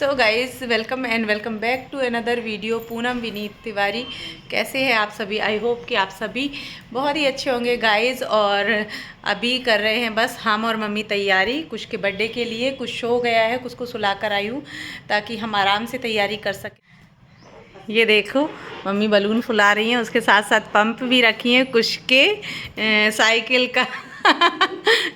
So guys welcome and welcome back to another video. Poonam Vineet Tiwari, कैसे हैं आप सभी? आई होप कि आप सभी बहुत ही अच्छे होंगे गाइज़। और अभी कर रहे हैं बस हम और मम्मी तैयारी कुछ के बर्थडे के लिए। कुछ शो गया है, कुछ को सुला कर आई हूँ ताकि हम आराम से तैयारी कर सकें। ये देखो मम्मी बलून फुला रही हैं, उसके साथ साथ पंप भी रखी हैं कुछ के साइकिल का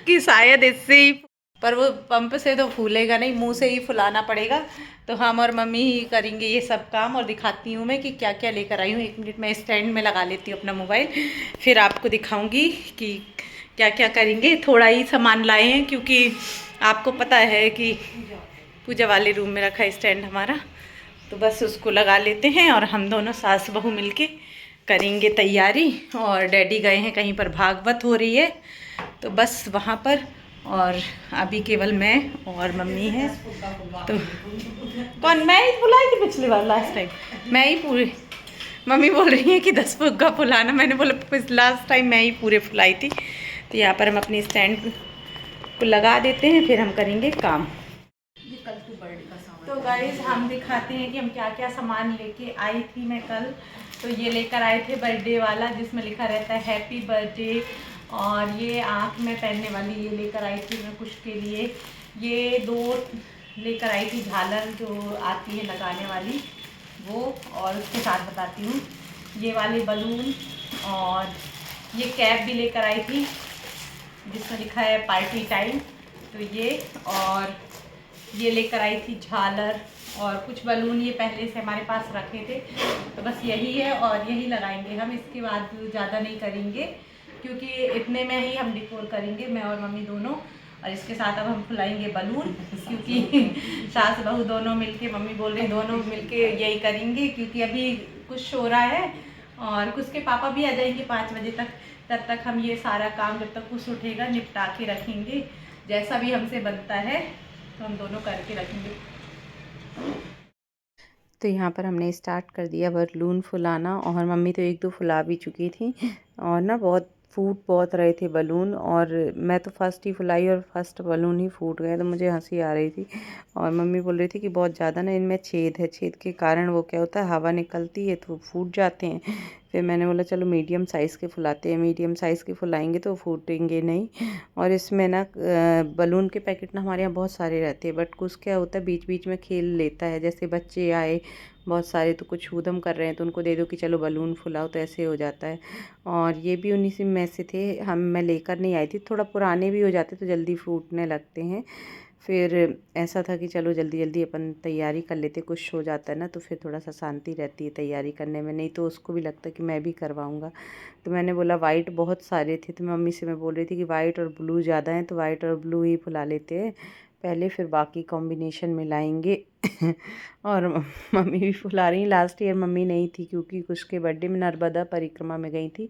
कि शायद इससे ही, पर वो पंप से तो फूलेगा नहीं, मुंह से ही फुलाना पड़ेगा। तो हम और मम्मी ही करेंगे ये सब काम। और दिखाती हूँ मैं कि क्या क्या लेकर आई हूँ। 1 मिनट में स्टैंड में लगा लेती हूँ अपना मोबाइल, फिर आपको दिखाऊंगी कि क्या क्या करेंगे। थोड़ा ही सामान लाए हैं क्योंकि आपको पता है कि पूजा वाले रूम में रखा है स्टैंड हमारा, तो बस उसको लगा लेते हैं और हम दोनों सास बहू मिलके करेंगे तैयारी। और डैडी गए हैं कहीं पर, भागवत हो रही है तो बस वहाँ पर, और अभी केवल मैं और मम्मी है। तो कौन? मैं ही फुलाई थी पिछली बार, लास्ट टाइम मैं ही पूरे। मम्मी बोल रही है कि 10 फुग्गा फुलाना, मैंने बोला लास्ट टाइम मैं ही पूरे फुलाई थी। तो यहाँ पर हम अपनी स्टैंड को लगा देते हैं, फिर हम करेंगे काम। तो गाइस हम दिखाते हैं कि हम क्या क्या सामान लेके आई थी मैं कल। तो ये लेकर आए थे बर्थडे वाला, जिसमें लिखा रहता है हैप्पी बर्थडे। और ये आँख में पहनने वाली ये लेकर आई थी मैं कुछ के लिए। ये 2 लेकर आई थी झालर जो आती है लगाने वाली वो। और उसके साथ बताती हूँ ये वाले बलून। और ये कैप भी लेकर आई थी जिसमें लिखा है पार्टी टाइम। तो ये, और ये लेकर आई थी झालर और कुछ बलून ये पहले से हमारे पास रखे थे। तो बस यही है और यही लगाएंगे हम, इसके बाद ज़्यादा नहीं करेंगे क्योंकि इतने में ही हम डेकोर करेंगे मैं और मम्मी दोनों। और इसके साथ अब हम फुलाएंगे बलून क्योंकि सास बहू दोनों मिलके, मम्मी बोल रही दोनों मिलके यही करेंगे क्योंकि अभी कुछ हो रहा है। और कुछ के पापा भी आ जाएंगे 5 बजे तक, तब तक हम ये सारा काम जब तक कुछ उठेगा निपटा के रखेंगे। जैसा भी हमसे बनता है तो हम दोनों करके रखेंगे। तो यहाँ पर हमने स्टार्ट कर दिया बलून फुलाना, और मम्मी तो 1-2 फुला भी चुकी थी। और ना बहुत फूट बहुत रहे थे बलून, और मैं तो फर्स्ट ही फुलाई और फर्स्ट बलून ही फूट गए, तो मुझे हंसी आ रही थी। और मम्मी बोल रही थी कि बहुत ज़्यादा ना इनमें छेद है, छेद के कारण वो क्या होता है हवा निकलती है तो फूट जाते हैं। फिर मैंने बोला चलो मीडियम साइज़ के फुलाते हैं, मीडियम साइज़ के फुलाएंगे तो फूटेंगे नहीं। और इसमें ना बलून के पैकेट ना हमारे यहाँ बहुत सारे रहते हैं, बट कुछ क्या होता है बीच बीच में खेल लेता है, जैसे बच्चे आए बहुत सारे तो कुछ ऊधम कर रहे हैं तो उनको दे दो कि चलो बलून फुलाओ, तो ऐसे हो जाता है। और ये भी उन्हीं से में से थे, मैं लेकर नहीं आई थी, थोड़ा पुराने भी हो जाते तो जल्दी फूटने लगते हैं। फिर ऐसा था कि चलो जल्दी जल्दी अपन तैयारी कर लेते, कुछ हो जाता है ना तो फिर थोड़ा सा शांति रहती है तैयारी करने में, नहीं तो उसको भी लगता है कि मैं भी करवाऊँगा। तो मैंने बोला वाइट बहुत सारे थे, तो मम्मी से मैं बोल रही थी कि वाइट और ब्लू ज़्यादा हैं तो वाइट और ब्लू ही फुला लेते हैं पहले, फिर बाकी कॉम्बिनेशन मिलाएंगे। और मम्मी भी फुला रही। लास्ट ईयर मम्मी नहीं थी क्योंकि कुछ के बर्थडे में नर्मदा परिक्रमा में गई थी।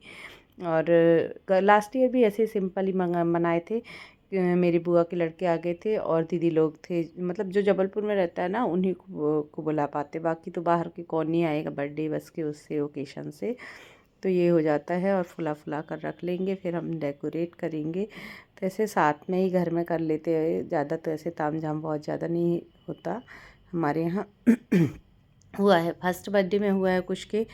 और लास्ट ईयर भी ऐसे सिंपल ही मनाए थे। मेरी बुआ के लड़के आ गए थे और दीदी लोग थे, मतलब जो जबलपुर में रहता है ना उन्हीं को बुला पाते, बाकी तो बाहर के कौन नहीं आएगा बर्थडे बस के उससे ओकेशन से। तो ये हो जाता है और फुला फुला कर रख लेंगे, फिर हम डेकोरेट करेंगे। तो ऐसे साथ में ही घर में कर लेते हैं, ज़्यादा तो ऐसे तामझाम बहुत ज़्यादा नहीं होता हमारे यहाँ। हुआ है फर्स्ट बर्थडे में हुआ है कुछ के,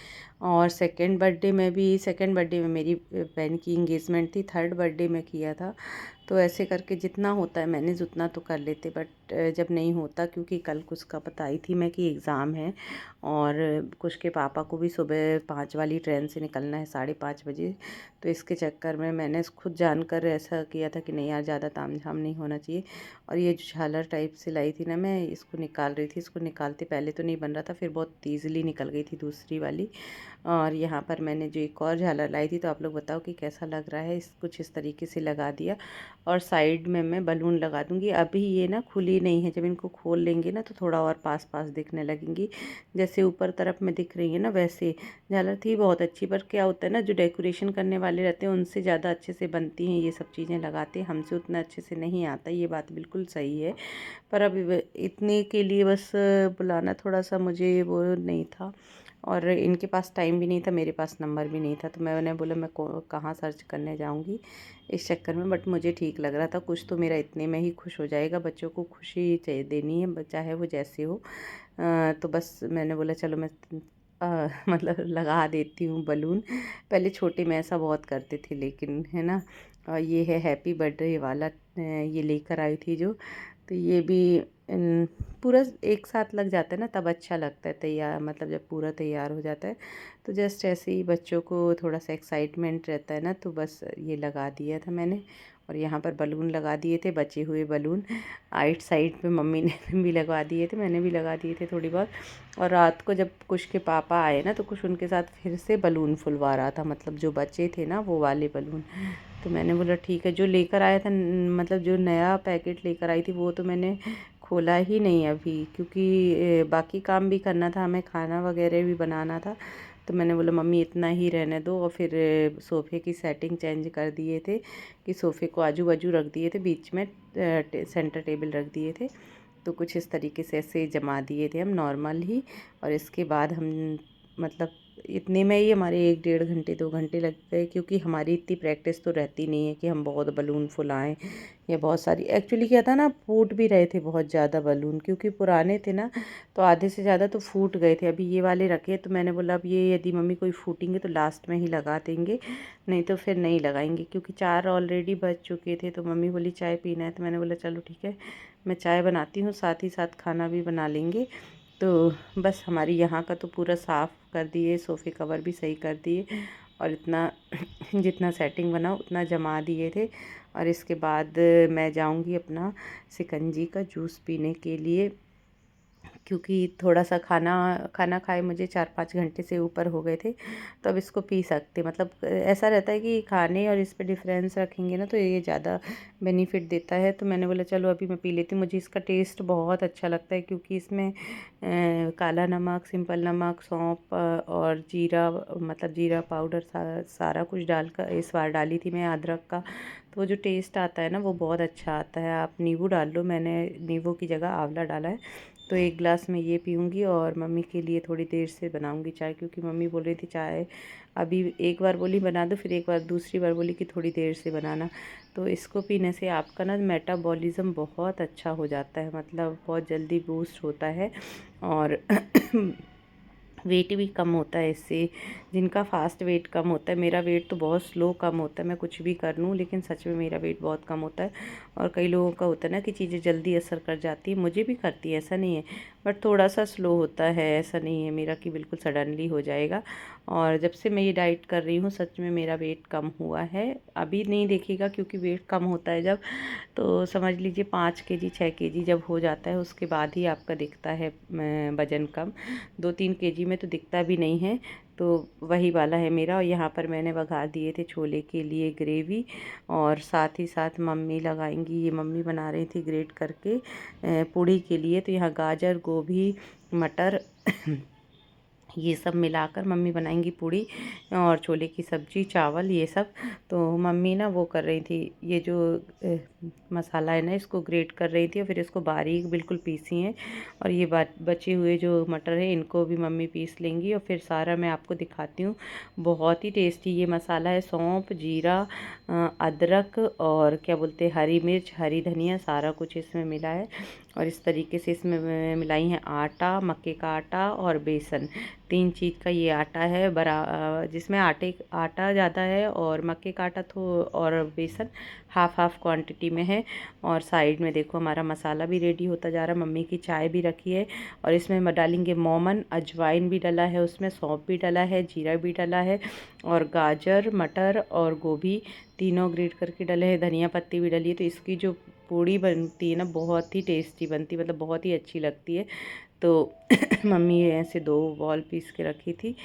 और सेकंड बर्थडे में भी, सेकंड बर्थडे में मेरी बहन की इंगेजमेंट थी, थर्ड बर्थडे में किया था। तो ऐसे करके जितना होता है मैनेज उतना तो कर लेते, बट जब नहीं होता, क्योंकि कल कुछ का बताई थी मैं कि एग्ज़ाम है और कुछ के पापा को भी सुबह 5 वाली ट्रेन से निकलना है 5:30 बजे। तो इसके चक्कर में मैंने खुद जानकर ऐसा किया था कि नहीं यार ज़्यादा तामझाम नहीं होना चाहिए। और ये जो झालर टाइप से लाई थी ना मैं, इसको निकाल रही थी, इसको निकालते पहले तो नहीं बन रहा था, फिर बहुत ईज़िली निकल गई थी दूसरी वाली। और यहाँ पर मैंने जो एक और झालर लाई थी, तो आप लोग बताओ कि कैसा लग रहा है। कुछ इस तरीके से लगा दिया और साइड में मैं बलून लगा दूँगी। अभी ये ना खुली नहीं है, जब इनको खोल लेंगे ना तो थोड़ा और पास पास दिखने लगेंगी, जैसे ऊपर तरफ में दिख रही है ना वैसे। झालर थी बहुत अच्छी, पर क्या होता है ना जो डेकोरेशन करने वाले रहते हैं उनसे ज़्यादा अच्छे से बनती हैं ये सब चीज़ें लगाते, हमसे उतना अच्छे से नहीं आता, ये बात बिल्कुल सही है। पर अब इतने के लिए बस बुलाना थोड़ा सा मुझे वो नहीं था। और इनके पास टाइम भी नहीं था, मेरे पास नंबर भी नहीं था, तो मैंने बोला मैं कहाँ सर्च करने जाऊँगी इस चक्कर में। बट मुझे ठीक लग रहा था, कुछ तो मेरा इतने में ही खुश हो जाएगा, बच्चों को खुशी चाहिए देनी है चाहे वो जैसे हो। तो बस मैंने बोला चलो मैं मतलब लगा देती हूँ बलून। पहले छोटे में ऐसा बहुत करते थे, लेकिन है ना। ये है हैप्पी बर्थडे वाला, ये लेकर आई थी जो, तो ये भी पूरा एक साथ लग जाता है ना, तब अच्छा लगता है तैयार, मतलब जब पूरा तैयार हो जाता है। तो जस्ट ऐसे ही बच्चों को थोड़ा सा एक्साइटमेंट रहता है ना, तो बस ये लगा दिया था मैंने। और यहाँ पर बलून लगा दिए थे, बचे हुए बलून आइट साइड पे मम्मी ने भी लगवा दिए थे, मैंने भी लगा दिए थे थोड़ी बहुत। और रात को जब कुश के पापा आए ना, तो कुछ उनके साथ फिर से बलून फुलवा रहा था, मतलब जो बचे थे ना वो वाले बलून। तो मैंने बोला ठीक है, जो लेकर आया था मतलब जो नया पैकेट लेकर आई थी वो तो मैंने खोला ही नहीं अभी, क्योंकि बाकी काम भी करना था हमें, खाना वगैरह भी बनाना था। तो मैंने बोला मम्मी इतना ही रहने दो। और फिर सोफ़े की सेटिंग चेंज कर दिए थे कि सोफ़े को आजू बाजू रख दिए थे, बीच में सेंटर टेबल रख दिए थे। तो कुछ इस तरीके से ऐसे जमा दिए थे हम नॉर्मल ही। और इसके बाद हम मतलब इतने में ही हमारे 1 डेढ़ घंटे 2 घंटे लग गए, क्योंकि हमारी इतनी प्रैक्टिस तो रहती नहीं है कि हम बहुत बलून फुलाएं या बहुत सारी। एक्चुअली क्या था ना, फूट भी रहे थे बहुत ज़्यादा बलून, क्योंकि पुराने थे ना, तो आधे से ज़्यादा तो फूट गए थे। अभी ये वाले रखे, तो मैंने बोला अब ये यदि मम्मी कोई फूटेंगे तो लास्ट में ही लगा देंगे, नहीं तो फिर नहीं लगाएंगे, क्योंकि 4 ऑलरेडी बज चुके थे। तो मम्मी बोली चाय पीना है, तो मैंने बोला चलो ठीक है, मैं चाय बनाती हूँ, साथ ही साथ खाना भी बना लेंगे। तो बस हमारी यहाँ का तो पूरा साफ़ कर दिए, सोफ़े कवर भी सही कर दिए, और इतना जितना सेटिंग बना उतना जमा दिए थे। और इसके बाद मैं जाऊँगी अपना शिकंजी का जूस पीने के लिए, क्योंकि थोड़ा सा खाना खाना खाए मुझे 4-5 घंटे से ऊपर हो गए थे। तो अब इसको पी सकते, मतलब ऐसा रहता है कि खाने और इस पे डिफ़रेंस रखेंगे ना, तो ये ज़्यादा बेनिफिट देता है। तो मैंने बोला चलो अभी मैं पी लेती हूँ। मुझे इसका टेस्ट बहुत अच्छा लगता है, क्योंकि इसमें काला नमक, सिंपल नमक, सौंफ और जीरा, मतलब जीरा पाउडर सारा कुछ डालकर इस बार डाली थी मैं, अदरक का। तो वो जो टेस्ट आता है ना वो बहुत अच्छा आता है। आप नींबू डाल लो, मैंने नींबू की जगह आंवला डाला है। तो एक गिलास में ये पीऊँगी, और मम्मी के लिए थोड़ी देर से बनाऊँगी चाय, क्योंकि मम्मी बोल रही थी चाय अभी, एक बार बोली बना दो, फिर एक बार दूसरी बार बोली कि थोड़ी देर से बनाना। तो इसको पीने से आपका ना मेटाबॉलिज़्म बहुत अच्छा हो जाता है, मतलब बहुत जल्दी बूस्ट होता है। और वेट भी कम होता है इससे, जिनका फास्ट वेट कम होता है। मेरा वेट तो बहुत स्लो कम होता है, मैं कुछ भी कर लूँ लेकिन सच में मेरा वेट बहुत कम होता है। और कई लोगों का होता है ना कि चीज़ें जल्दी असर कर जाती है, मुझे भी करती है, ऐसा नहीं है, बट थोड़ा सा स्लो होता है। ऐसा नहीं है मेरा कि बिल्कुल सडनली हो जाएगा। और जब से मैं ये डाइट कर रही हूँ सच में मेरा वेट कम हुआ है। अभी नहीं देखिएगा, क्योंकि वेट कम होता है जब, तो समझ लीजिए 5 kg 6 kg जब हो जाता है उसके बाद ही आपका दिखता है वज़न कम। 2-3 kg में तो दिखता भी नहीं है। तो वही वाला है मेरा। और यहाँ पर मैंने बघार दिए थे छोले के लिए ग्रेवी, और साथ ही साथ मम्मी लगाएंगी, ये मम्मी बना रही थी ग्रेट करके पूड़ी के लिए। तो यहाँ गाजर, गोभी, मटर ये सब मिलाकर मम्मी बनाएंगी पूड़ी, और छोले की सब्ज़ी, चावल, ये सब। तो मम्मी ना वो कर रही थी, ये जो मसाला है ना इसको ग्रेट कर रही थी, और फिर इसको बारीक बिल्कुल पीसी हैं। और ये बचे हुए जो मटर है इनको भी मम्मी पीस लेंगी, और फिर सारा मैं आपको दिखाती हूँ। बहुत ही टेस्टी ये मसाला है, सौंफ, जीरा, अदरक, और क्या बोलते हैं, हरी मिर्च, हरी धनिया, सारा कुछ इसमें मिला है। और इस तरीके से इसमें मिलाई है आटा, मक्के का आटा और बेसन, 3 चीज़ का ये आटा है जिसमें आटा ज़्यादा है, और मक्के का आटा तो, और बेसन हाफ हाफ क्वांटिटी में है। और साइड में देखो हमारा मसाला भी रेडी होता जा रहा है, मम्मी की चाय भी रखी है। और इसमें हम डालेंगे मोमन, अजवाइन भी डाला है उसमें, सौंफ भी डाला है, जीरा भी डाला है, और गाजर, मटर और गोभी तीनों ग्रेट करके डाले हैं, धनिया पत्ती भी डाली है। तो इसकी जो पूड़ी बनती है ना बहुत ही टेस्टी बनती है, मतलब बहुत ही अच्छी लगती है। तो मम्मी ऐसे 2 बॉल पीस के रखी थी,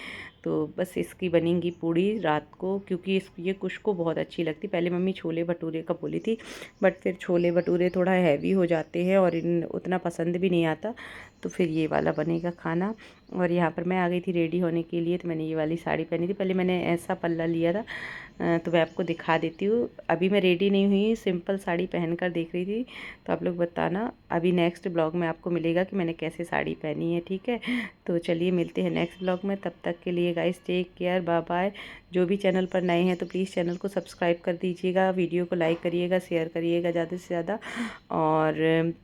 तो बस इसकी बनेंगी पूड़ी रात को, क्योंकि ये कुश को बहुत अच्छी लगती। पहले मम्मी छोले भटूरे का बोली थी, बट फिर छोले भटूरे थोड़ा हैवी हो जाते हैं और इन उतना पसंद भी नहीं आता, तो फिर ये वाला बनेगा खाना। और यहाँ पर मैं आ गई थी रेडी होने के लिए, तो मैंने ये वाली साड़ी पहनी थी। पहले मैंने ऐसा पल्ला लिया था, तो मैं आपको दिखा देती हूँ। अभी मैं रेडी नहीं हुई, सिंपल साड़ी पहन कर देख रही थी, तो आप लोग बताना। अभी नेक्स्ट ब्लॉग में आपको मिलेगा कि मैंने कैसे साड़ी पहनी है, ठीक है। तो चलिए मिलते हैं नेक्स्ट ब्लॉग में, तब तक के लिए guys take care, bye bye. जो भी चैनल पर नए हैं तो प्लीज़ चैनल को सब्सक्राइब कर दीजिएगा, वीडियो को लाइक करिएगा, शेयर करिएगा ज़्यादा से ज़्यादा, और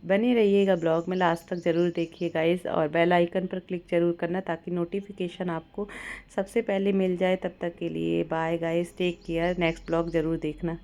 बने रहिएगा ब्लॉग में, लास्ट तक ज़रूर देखिए गाइस। और बेल आइकन पर क्लिक ज़रूर करना ताकि नोटिफिकेशन आपको सबसे पहले मिल जाए। तब तक के लिए bye guys, take care, next blog ज़रूर देखना।